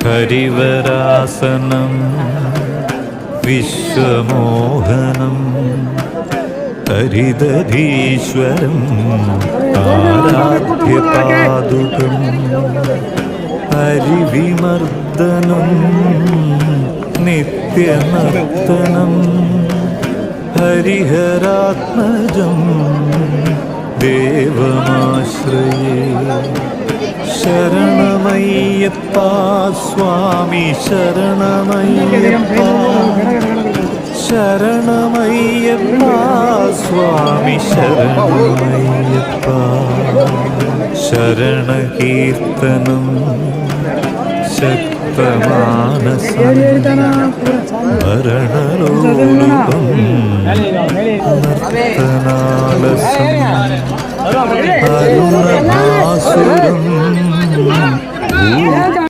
ഹരിവരാസനം വിശ്വമോഹനം ഹരിദധീശ്വരം ആരാധ്യപാദുകം ഹരിവിമർദ്ദനം നിത്യനർത്തനം ഹരിഹരാത്മജം ദേവമാശ്രയേ ശരണമയ്യപ്പ സ്വാമി ശരണമയ്യപ്പ ശരണമയ്യപ്പ സ്വാമി ശരണമയ്യപ്പ ശരണകീർത്തനം ശക്തമാനസം ഭരണലോലുപം നർത്തനാലസം അരുണഭാസുരം